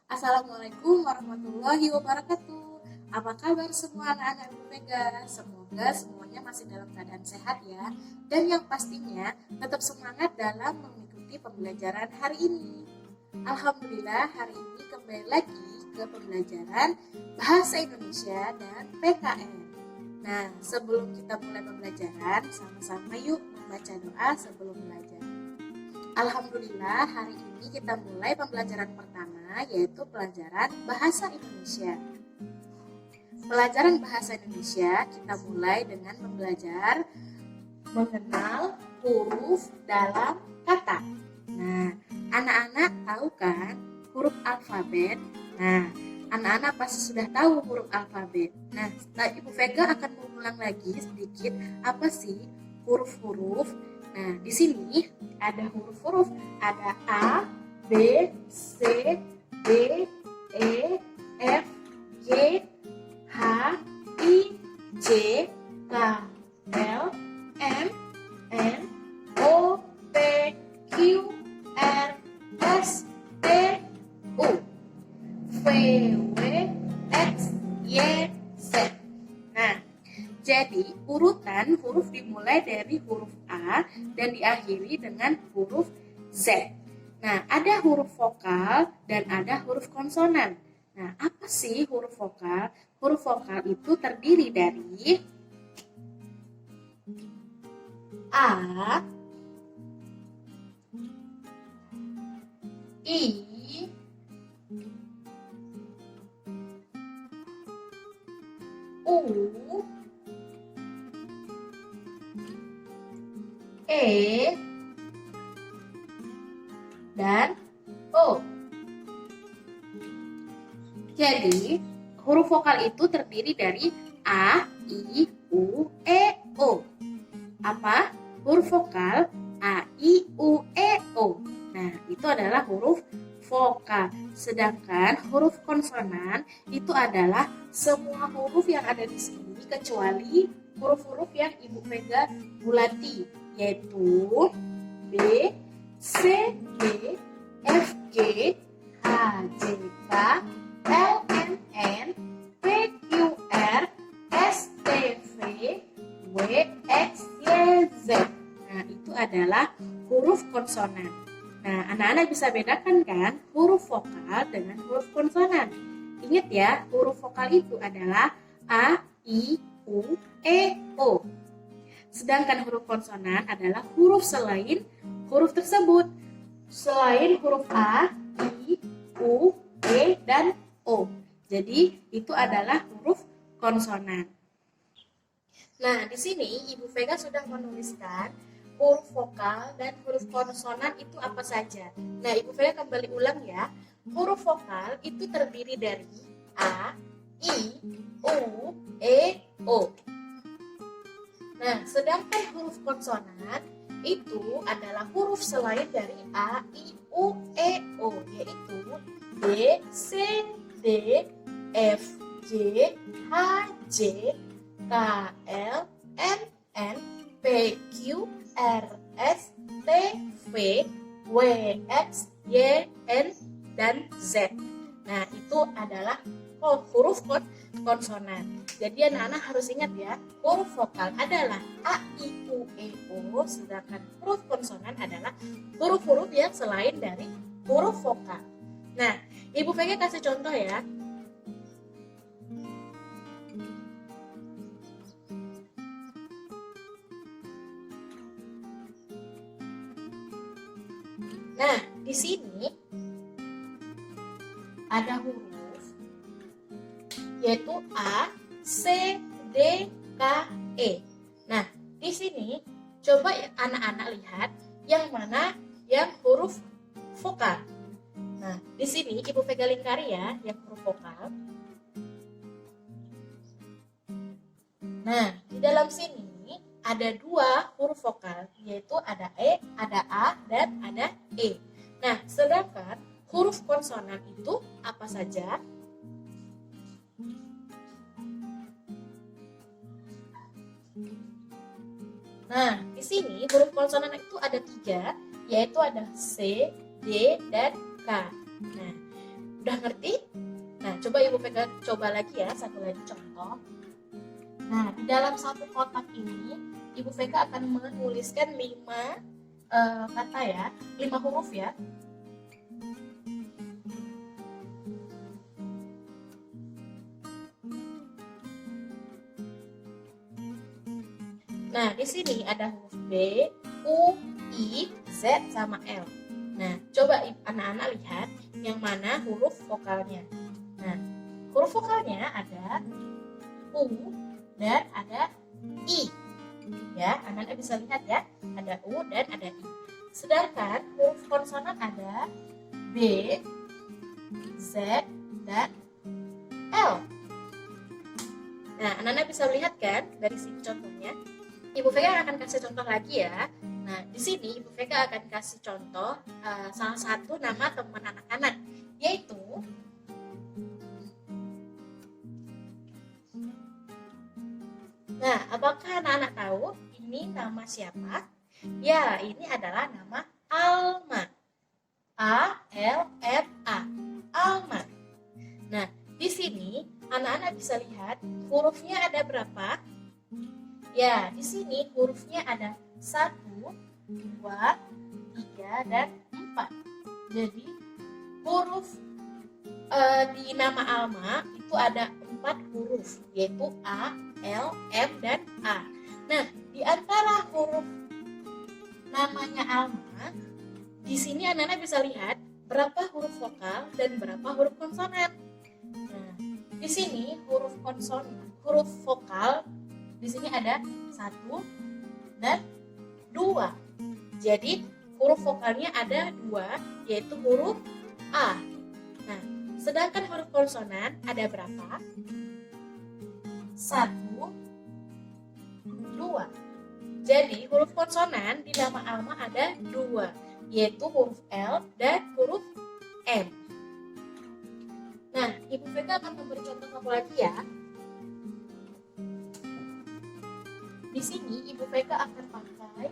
Assalamualaikum warahmatullahi wabarakatuh. Apa kabar semua anak-anak Ibu Mega? Semoga semuanya masih dalam keadaan sehat ya. Dan yang pastinya tetap semangat dalam mengikuti pembelajaran hari ini. Alhamdulillah hari ini kembali lagi ke pembelajaran Bahasa Indonesia dan PKN. Nah, sebelum kita mulai pembelajaran, sama-sama yuk membaca doa sebelum belajar. Alhamdulillah hari ini kita mulai pembelajaran pertama yaitu pelajaran Bahasa Indonesia. Pelajaran Bahasa Indonesia kita mulai dengan belajar mengenal huruf dalam kata. Nah, anak-anak tahu kan huruf alfabet? Nah, anak-anak pasti sudah tahu huruf alfabet. Nah, Ibu Vega akan mengulang lagi sedikit apa sih huruf-huruf. Nah, di sini ada huruf-huruf, ada A, B, C, D, E, F, G, H, I, J, K, L, M, N, O, P, Q, R, S, T, U, V, W, X, Y, Z. Nah, jadi urutan huruf dimulai dari huruf A dan diakhiri dengan huruf Z. Nah, ada huruf vokal dan ada huruf konsonan. Nah, apa sih huruf vokal? Huruf vokal itu terdiri dari A, I, U, E, dan O. Jadi, huruf vokal itu terdiri dari A, I, U, E, O. Apa? Huruf vokal A, I, U, E, O. Nah, itu adalah huruf vokal. Sedangkan huruf konsonan itu adalah semua huruf yang ada di sini kecuali huruf-huruf yang Ibu Vega bulati, yaitu B, C, D, F, G, H, J, K, L, M, N, P, Q, R, S, T, V, W, X, Y, Z. Nah, itu adalah huruf konsonan. Nah, anak-anak bisa bedakan kan huruf vokal dengan huruf konsonan. Ingat ya, huruf vokal itu adalah A, I, U, E, O. Sedangkan huruf konsonan adalah huruf selain huruf tersebut. Selain huruf A, I, U, E, dan O. Jadi, itu adalah huruf konsonan. Nah, di sini Ibu Vega sudah menuliskan huruf vokal dan huruf konsonan itu apa saja. Nah, Ibu Vega kembali ulang ya. Huruf vokal itu terdiri dari A, I, U, E, O. Nah, sedangkan huruf konsonan itu adalah huruf selain dari A, I, U, E, O, yaitu B, C, D, F, G, H, J, K, L, M, N, P, Q, R, S, T, V, W, X, Y, N, dan Z. Nah, itu adalah huruf konsonan. Jadi anak-anak harus ingat ya, huruf vokal adalah A, I, U, E, O, sedangkan huruf konsonan adalah huruf-huruf yang selain dari huruf vokal. Nah, Ibu Vega kasih contoh ya. Nah, di sini ada huruf yaitu A, C, D, K, E. Nah, di sini coba anak-anak lihat yang mana yang huruf vokal. Nah, di sini Ibu Vega lingkari ya yang huruf vokal. Nah, di dalam sini ada dua huruf vokal, yaitu ada E, ada A, dan ada E. Nah, sedangkan huruf konsonan itu apa saja? Nah, di sini huruf konsonan itu ada 3, yaitu ada C, D, dan K. Nah, Udah ngerti? Nah, coba Ibu Vega coba lagi ya, satu lagi contoh. Nah, di dalam satu kotak ini, Ibu Vega akan menuliskan 5 kata ya, 5 huruf ya. Nah, di sini ada huruf B, U, I, Z, sama L. Nah, coba anak-anak lihat yang mana huruf vokalnya. Nah, huruf vokalnya ada U dan ada I. Ya, anak-anak bisa lihat ya, ada U dan ada I. Sedangkan huruf konsonan ada B, Z, dan L. Nah, anak-anak bisa lihat kan dari sini contohnya. Ibu Vega akan kasih contoh lagi ya. Nah, di sini Ibu Vega akan kasih contoh salah satu nama teman anak-anak, yaitu Nah, apakah anak-anak tahu ini nama siapa? Ya, ini adalah nama Alma. A-L-M-A. Alma. Nah, di sini anak-anak bisa lihat hurufnya ada berapa? Ya, di sini hurufnya ada 1, 2, 3, dan 4. Jadi, huruf di nama Alma itu ada 4 huruf, yaitu A, L, M, dan A. Nah, di antara huruf namanya Alma, di sini anak-anak bisa lihat berapa huruf vokal dan berapa huruf konsonan. Nah, di sini huruf vokal di sini ada 1 dan 2. Jadi huruf vokalnya ada 2, yaitu huruf A. Nah, sedangkan huruf konsonan ada berapa? 1, 2. Jadi huruf konsonan di nama Alma ada 2, yaitu huruf L dan huruf M. Nah, Ibu Vega akan memberi contoh satu lagi ya. Di sini Ibu Vega akan pakai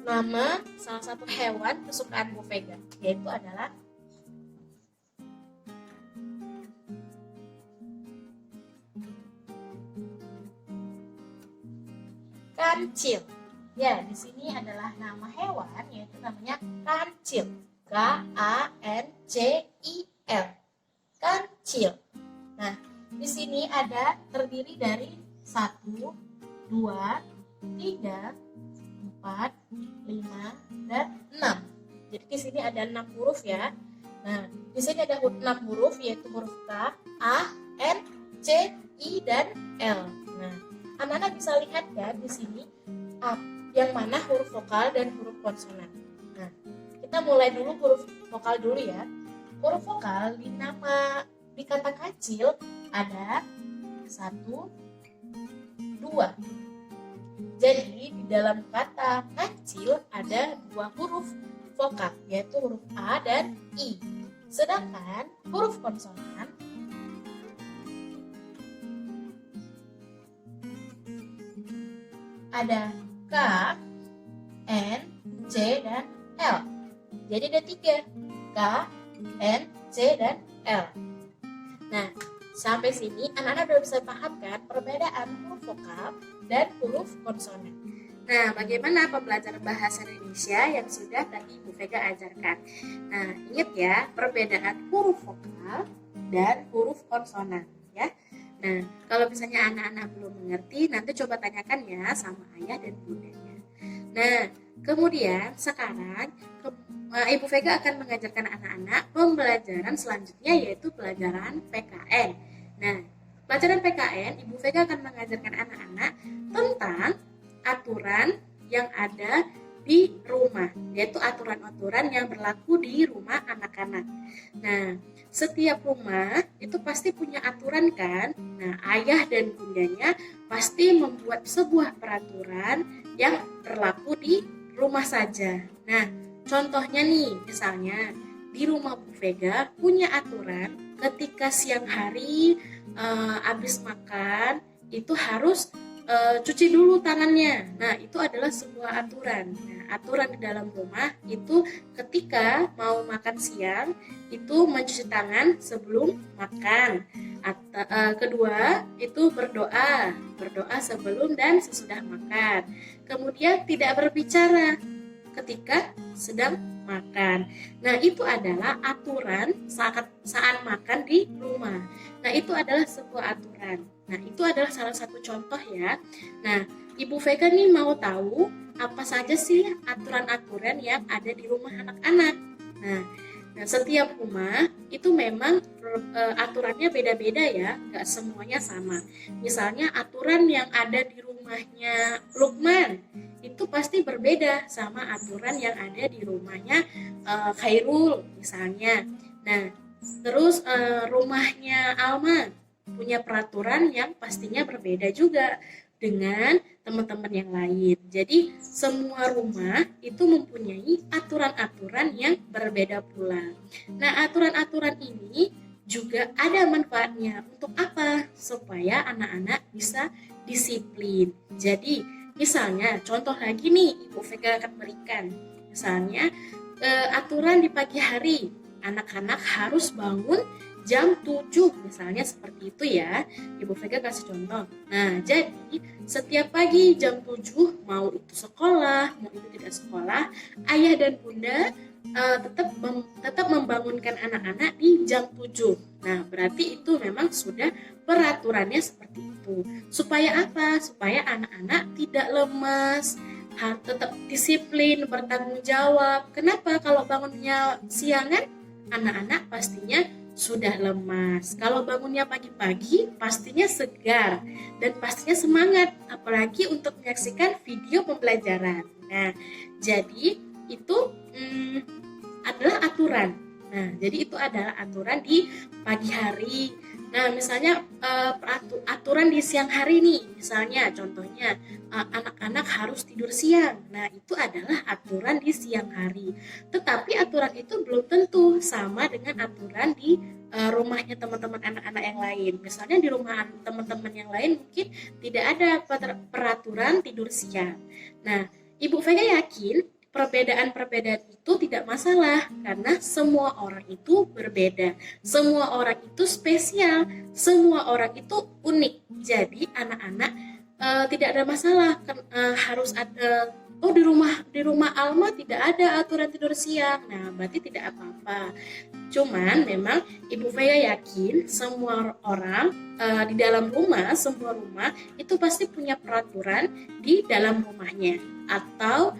nama salah satu hewan kesukaan Ibu Vega, yaitu adalah kancil. Ya, di sini adalah nama hewan, yaitu namanya kancil. K-A-N-C-I-L. Kancil. Nah, di sini ada terdiri dari 1, 2, 3, 4, 5, dan 6. Jadi di sini ada 6 huruf ya. Nah, di sini ada 6 huruf, yaitu huruf K, A, N, C, I, dan L. Nah, anak-anak bisa lihat kan di sini yang mana huruf vokal dan huruf konsonan. Nah, kita mulai dulu huruf vokal dulu ya. Huruf vokal di kata kancil ada 1, 2. Jadi di dalam kata kancil ada 2 huruf vokal, yaitu huruf A dan I. Sedangkan huruf konsonan ada K, N, C, dan L. Jadi ada 3, K, N, C, dan L. Nah, sampai sini anak-anak sudah bisa paham kan perbedaan huruf vokal dan huruf konsonan. Nah, bagaimana pembelajaran bahasa Indonesia yang sudah tadi Ibu Vega ajarkan? Nah, ingat ya perbedaan huruf vokal dan huruf konsonan ya. Nah, kalau misalnya anak-anak belum mengerti, nanti coba tanyakan ya sama ayah dan bundanya. Nah, kemudian sekarang Ibu Vega akan mengajarkan anak-anak pembelajaran selanjutnya, yaitu pelajaran PKN. Nah, pelajaran PKN, Ibu Vega akan mengajarkan anak-anak tentang aturan yang ada di rumah, yaitu aturan-aturan yang berlaku di rumah anak-anak. Nah, setiap rumah itu pasti punya aturan kan? Nah, ayah dan bundanya pasti membuat sebuah peraturan yang berlaku di rumah saja. Nah, contohnya nih, misalnya di rumah Bu Vega punya aturan ketika siang hari habis makan itu harus cuci dulu tangannya. Nah, itu adalah sebuah aturan. Nah, aturan di dalam rumah itu ketika mau makan siang itu mencuci tangan sebelum makan. Kedua itu berdoa sebelum dan sesudah makan. Kemudian tidak berbicara ketika sedang makan. Nah, itu adalah aturan saat makan di rumah. Nah, itu adalah sebuah aturan. Nah, itu adalah salah satu contoh ya. Nah, Ibu Vega nih mau tahu apa saja sih aturan-aturan yang ada di rumah anak-anak. Nah, setiap rumah itu memang aturannya beda-beda ya, nggak semuanya sama. Misalnya aturan yang ada di rumahnya Lukman itu pasti berbeda sama aturan yang ada di rumahnya Khairul misalnya. Nah, terus rumahnya Alma punya peraturan yang pastinya berbeda juga dengan teman-teman yang lain. Jadi semua rumah itu mempunyai aturan-aturan yang berbeda pula. Nah, aturan-aturan ini juga ada manfaatnya. Untuk apa? Supaya anak-anak bisa disiplin. Jadi misalnya contoh lagi nih Ibu Vega akan berikan. Misalnya aturan di pagi hari, anak-anak harus bangun jam 7 misalnya seperti itu ya. Ibu Vega kasih contoh. Nah, jadi setiap pagi jam 7 mau itu sekolah, mau itu tidak sekolah, ayah dan bunda tetap membangunkan anak-anak di jam 7. Nah, berarti itu memang sudah peraturannya seperti itu. Supaya apa? Supaya anak-anak tidak lemas, tetap disiplin, bertanggung jawab. Kenapa? Kalau bangunnya siangan, anak-anak pastinya sudah lemas. Kalau bangunnya pagi-pagi, pastinya segar dan pastinya semangat, apalagi untuk menyaksikan video pembelajaran. Nah, jadi itu adalah aturan. Nah, jadi itu adalah aturan di pagi hari. Nah, misalnya aturan di siang hari nih, misalnya contohnya anak-anak harus tidur siang. Nah, itu adalah aturan di siang hari. Tetapi aturan itu belum tentu sama dengan aturan di rumahnya teman-teman anak-anak yang lain. Misalnya di rumah teman-teman yang lain mungkin tidak ada peraturan tidur siang. Nah, Ibu Vega yakin perbedaan-perbedaan itu tidak masalah karena semua orang itu berbeda. Semua orang itu spesial, semua orang itu unik. Jadi anak-anak tidak ada masalah harus ada di rumah Alma tidak ada aturan tidur siang. Nah, berarti tidak apa-apa. Cuman memang Ibu Vega yakin semua orang di dalam rumah, semua rumah itu pasti punya peraturan di dalam rumahnya atau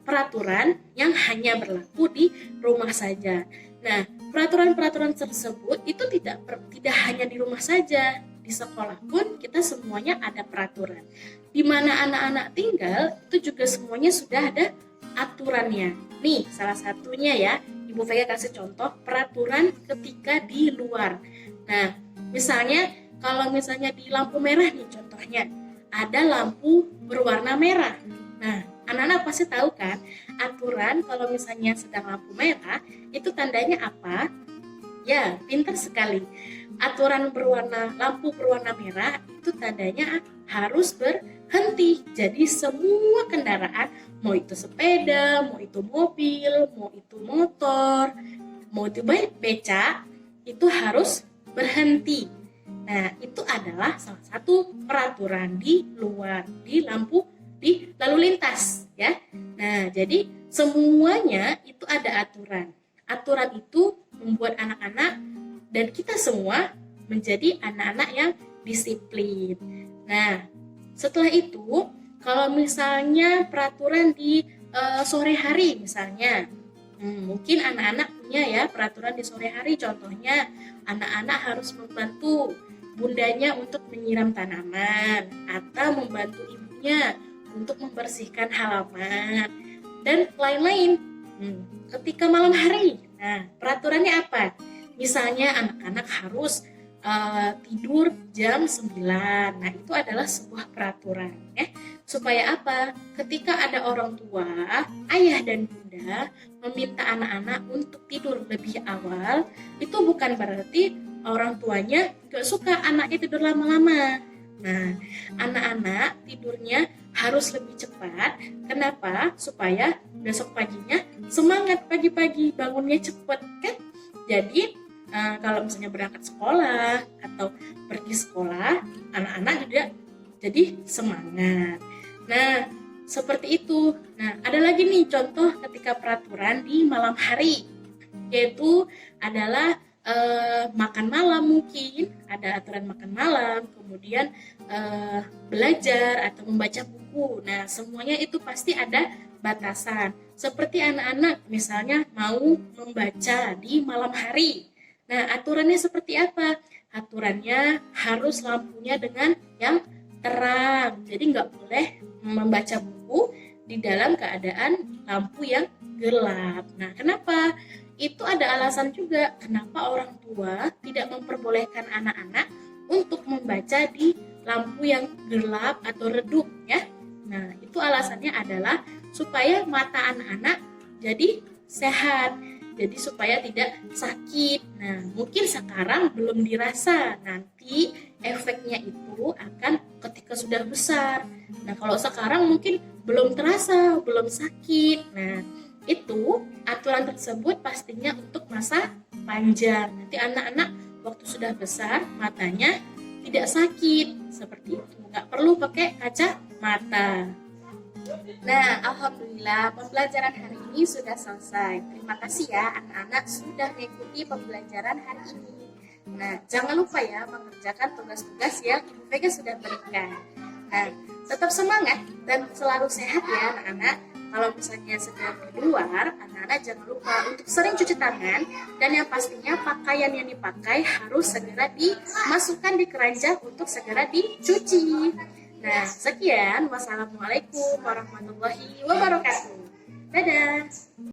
peraturan yang hanya berlaku di rumah saja. Nah, peraturan-peraturan tersebut itu tidak hanya di rumah saja, di sekolah pun kita semuanya ada peraturan. Di mana anak-anak tinggal itu juga semuanya sudah ada aturannya. Nih, salah satunya ya, Ibu Vega kasih contoh peraturan ketika di luar. Nah, misalnya kalau misalnya di lampu merah nih contohnya, ada lampu berwarna merah. Nah, anak-anak pasti tahu kan aturan kalau misalnya sedang lampu merah itu tandanya apa? Ya, pintar sekali. Aturan lampu berwarna merah itu tandanya harus berhenti. Jadi semua kendaraan, mau itu sepeda, mau itu mobil, mau itu motor, mau itu beca, itu harus berhenti. Nah, itu adalah salah satu peraturan di luar, di lalu lintas ya. Nah, jadi semuanya itu ada aturan. Aturan itu membuat anak-anak dan kita semua menjadi anak-anak yang disiplin. Nah, setelah itu kalau misalnya peraturan di sore hari misalnya, mungkin anak-anak punya ya peraturan di sore hari. Contohnya anak-anak harus membantu bundanya untuk menyiram tanaman atau membantu ibunya untuk membersihkan halaman dan lain-lain. Ketika malam hari, nah peraturannya apa? Misalnya anak-anak harus tidur jam 9. Nah, itu adalah sebuah peraturan ya. Supaya apa? Ketika ada orang tua, ayah dan bunda meminta anak-anak untuk tidur lebih awal, itu bukan berarti orang tuanya gak suka anaknya tidur lama-lama. Nah, anak-anak tidurnya harus lebih cepat. Kenapa? Supaya besok paginya semangat pagi-pagi, bangunnya cepat kan? Jadi kalau misalnya berangkat sekolah atau pergi sekolah, anak-anak juga jadi semangat. Nah, seperti itu. Nah, ada lagi nih contoh ketika peraturan di malam hari, yaitu adalah makan malam, mungkin ada aturan makan malam, kemudian belajar atau membaca buku. Nah, semuanya itu pasti ada batasan. Seperti anak-anak misalnya mau membaca di malam hari. Nah, aturannya seperti apa? Aturannya harus lampunya dengan yang terang. Jadi nggak boleh membaca buku di dalam keadaan lampu yang gelap. Nah, kenapa? Itu ada alasan juga kenapa orang tua tidak memperbolehkan anak-anak untuk membaca di lampu yang gelap atau redup ya. Nah, itu alasannya adalah supaya mata anak-anak jadi sehat. Jadi supaya tidak sakit. Nah, mungkin sekarang belum dirasa, nanti efeknya itu akan ketika sudah besar. Nah, kalau sekarang mungkin belum terasa, belum sakit. Nah, itu aturan tersebut pastinya untuk masa panjang. Nanti anak-anak waktu sudah besar matanya tidak sakit seperti itu, nggak perlu pakai kacamata. Nah, alhamdulillah pembelajaran hari ini sudah selesai. Terima kasih ya anak-anak sudah mengikuti pembelajaran hari ini. Nah, jangan lupa ya mengerjakan tugas-tugas yang Ibu Vega sudah berikan. Nah, tetap semangat dan selalu sehat ya anak-anak. Kalau misalnya sedang di luar, anak-anak jangan lupa untuk sering cuci tangan, dan yang pastinya pakaian yang dipakai harus segera dimasukkan di keranjang untuk segera dicuci. Nah, sekian. Wassalamualaikum warahmatullahi wabarakatuh. Dadah.